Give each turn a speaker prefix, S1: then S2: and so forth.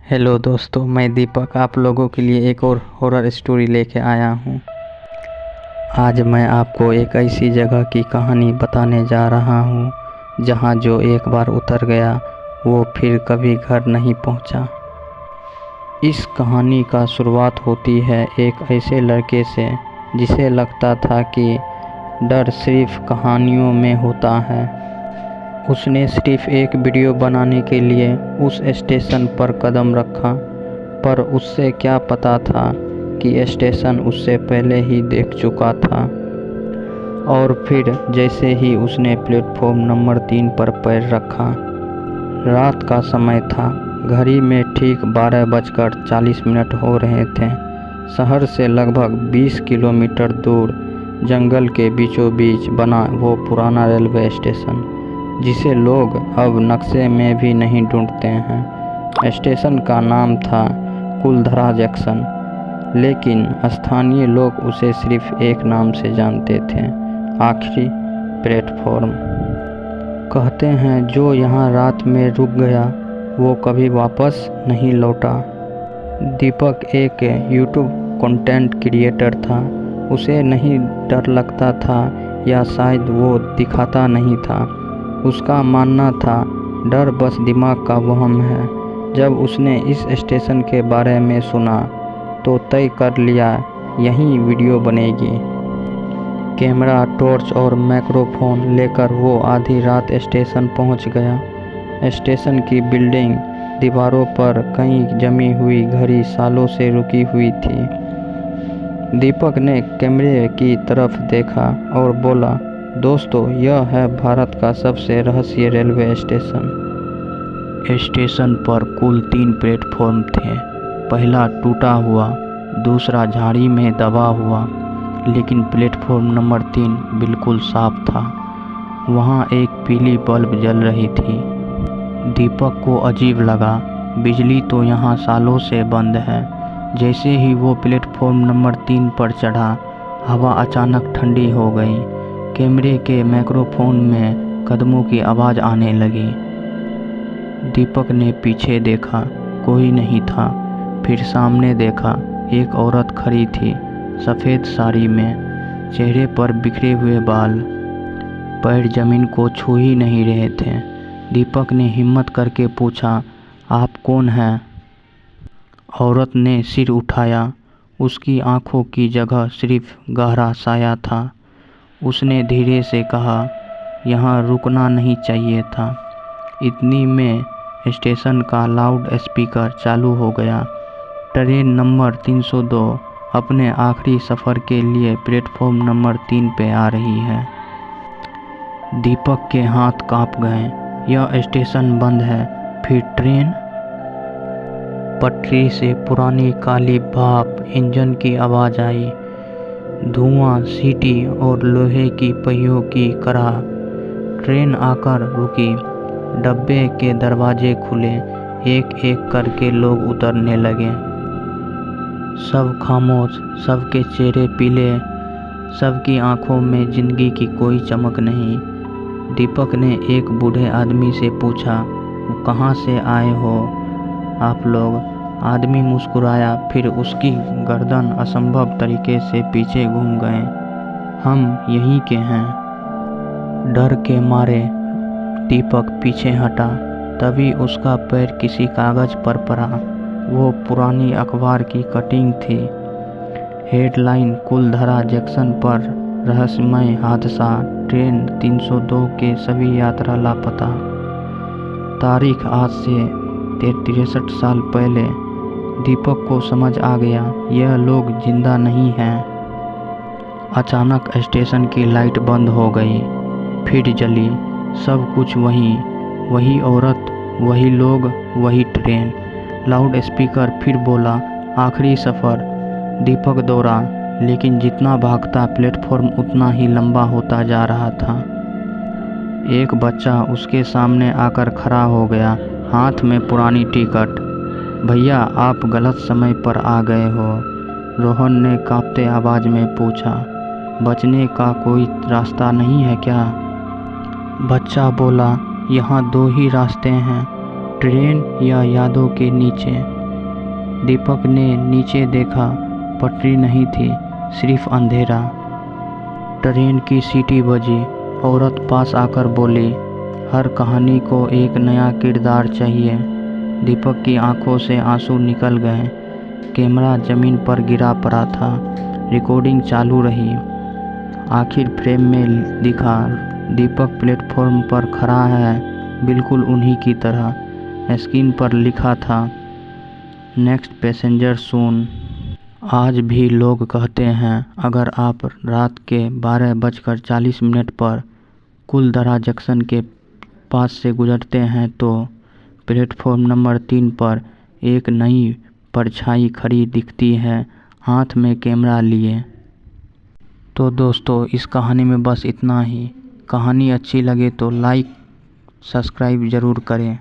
S1: Hello दोस्तों, मैं दीपक आप लोगों के लिए एक और हॉरर स्टोरी लेके आया हूँ। आज मैं आपको एक ऐसी जगह की कहानी बताने जा रहा हूँ जहाँ जो एक बार उतर गया वो फिर कभी घर नहीं पहुँचा। इस कहानी का शुरुआत होती है एक ऐसे लड़के से जिसे लगता था कि डर सिर्फ कहानियों में होता है। उसने सिर्फ एक वीडियो बनाने के लिए उस स्टेशन पर कदम रखा, पर उससे क्या पता था कि स्टेशन उससे पहले ही देख चुका था। और फिर जैसे ही उसने प्लेटफॉर्म नंबर 3 पर पैर रखा, रात का समय था। घड़ी में ठीक 12:40 हो रहे थे। शहर से लगभग 20 किलोमीटर दूर जंगल के बीचों बीच बना वो पुराना रेलवे स्टेशन जिसे लोग अब नक्शे में भी नहीं ढूंढते हैं। स्टेशन का नाम था कुलधरा जंक्शन, लेकिन स्थानीय लोग उसे सिर्फ एक नाम से जानते थे, आखिरी प्लेटफॉर्म। कहते हैं जो यहाँ रात में रुक गया वो कभी वापस नहीं लौटा। दीपक एक यूट्यूब कंटेंट क्रिएटर था। उसे नहीं डर लगता था, या शायद वो दिखाता नहीं था। उसका मानना था डर बस दिमाग का वहम है। जब उसने इस स्टेशन के बारे में सुना तो तय कर लिया यहीं वीडियो बनेगी। कैमरा, टॉर्च और माइक्रोफोन लेकर वो आधी रात स्टेशन पहुंच गया। स्टेशन की बिल्डिंग दीवारों पर कई जमी हुई घड़ी सालों से रुकी हुई थी। दीपक ने कैमरे की तरफ देखा और बोला, दोस्तों, यह है भारत का सबसे रहस्यमय रेलवे स्टेशन। स्टेशन पर कुल 3 प्लेटफॉर्म थे। पहला टूटा हुआ, दूसरा झाड़ी में दबा हुआ, लेकिन प्लेटफॉर्म नंबर 3 बिल्कुल साफ था। वहाँ एक पीली बल्ब जल रही थी। दीपक को अजीब लगा, बिजली तो यहाँ सालों से बंद है। जैसे ही वो प्लेटफॉर्म नंबर 3 पर चढ़ा, हवा अचानक ठंडी हो गई। कैमरे के माइक्रोफोन में कदमों की आवाज़ आने लगी। दीपक ने पीछे देखा, कोई नहीं था। फिर सामने देखा, एक औरत खड़ी थी, सफ़ेद साड़ी में, चेहरे पर बिखरे हुए बाल, पैर जमीन को छू ही नहीं रहे थे। दीपक ने हिम्मत करके पूछा, आप कौन हैं? औरत ने सिर उठाया। उसकी आंखों की जगह सिर्फ गहरा साया था। उसने धीरे से कहा, यहाँ रुकना नहीं चाहिए था। इतनी में स्टेशन का लाउड स्पीकर चालू हो गया। ट्रेन नंबर 302 अपने आखिरी सफ़र के लिए प्लेटफॉर्म नंबर 3 पे आ रही है। दीपक के हाथ कांप गए। यह स्टेशन बंद है, फिर ट्रेन? पटरी से पुरानी काली भाप इंजन की आवाज़ आई। धुआं, सीटी और लोहे की पहियों की कराह। ट्रेन आकर रुकी। डब्बे के दरवाजे खुले। एक एक करके लोग उतरने लगे। सब खामोश, सबके चेहरे पीले, सबकी आंखों में जिंदगी की कोई चमक नहीं। दीपक ने एक बूढ़े आदमी से पूछा, कहाँ से आए हो आप लोग? आदमी मुस्कुराया, फिर उसकी गर्दन असंभव तरीके से पीछे घूम गए। हम यहीं के हैं। डर के मारे दीपक पीछे हटा। तभी उसका पैर किसी कागज पर पड़ा। वो पुरानी अखबार की कटिंग थी। हेडलाइन, कुलधरा जंक्शन पर रहस्यमय हादसा, ट्रेन 302 के सभी यात्रा लापता। तारीख आज से 63 साल पहले। दीपक को समझ आ गया, यह लोग जिंदा नहीं हैं। अचानक स्टेशन की लाइट बंद हो गई, फिर जली। सब कुछ वही औरत, वही लोग, वही ट्रेन। लाउड स्पीकर फिर बोला, आखिरी सफ़र। दीपक दौड़ा, लेकिन जितना भागता प्लेटफॉर्म उतना ही लंबा होता जा रहा था। एक बच्चा उसके सामने आकर खड़ा हो गया, हाथ में पुरानी टिकट। भैया, आप गलत समय पर आ गए हो, रोहन ने कांपते आवाज़ में पूछा। बचने का कोई रास्ता नहीं है क्या? बच्चा बोला, यहाँ 2 ही रास्ते हैं, ट्रेन या यादों के नीचे। दीपक ने नीचे देखा, पटरी नहीं थी, सिर्फ अंधेरा। ट्रेन की सीटी बजी। औरत पास आकर बोली, हर कहानी को एक नया किरदार चाहिए। दीपक की आंखों से आंसू निकल गए। कैमरा जमीन पर गिरा पड़ा था। रिकॉर्डिंग चालू रही। आखिर फ्रेम में दिखा, दीपक प्लेटफॉर्म पर खड़ा है, बिल्कुल उन्हीं की तरह। स्क्रीन पर लिखा था, नेक्स्ट पैसेंजर सून। आज भी लोग कहते हैं अगर आप रात के 12:40 पर कुलधरा जंक्शन के पास से गुजरते हैं तो प्लेटफॉर्म नंबर 3 पर एक नई परछाई खड़ी दिखती है, हाथ में कैमरा लिए। तो दोस्तों, इस कहानी में बस इतना ही। कहानी अच्छी लगे तो लाइक सब्सक्राइब ज़रूर करें।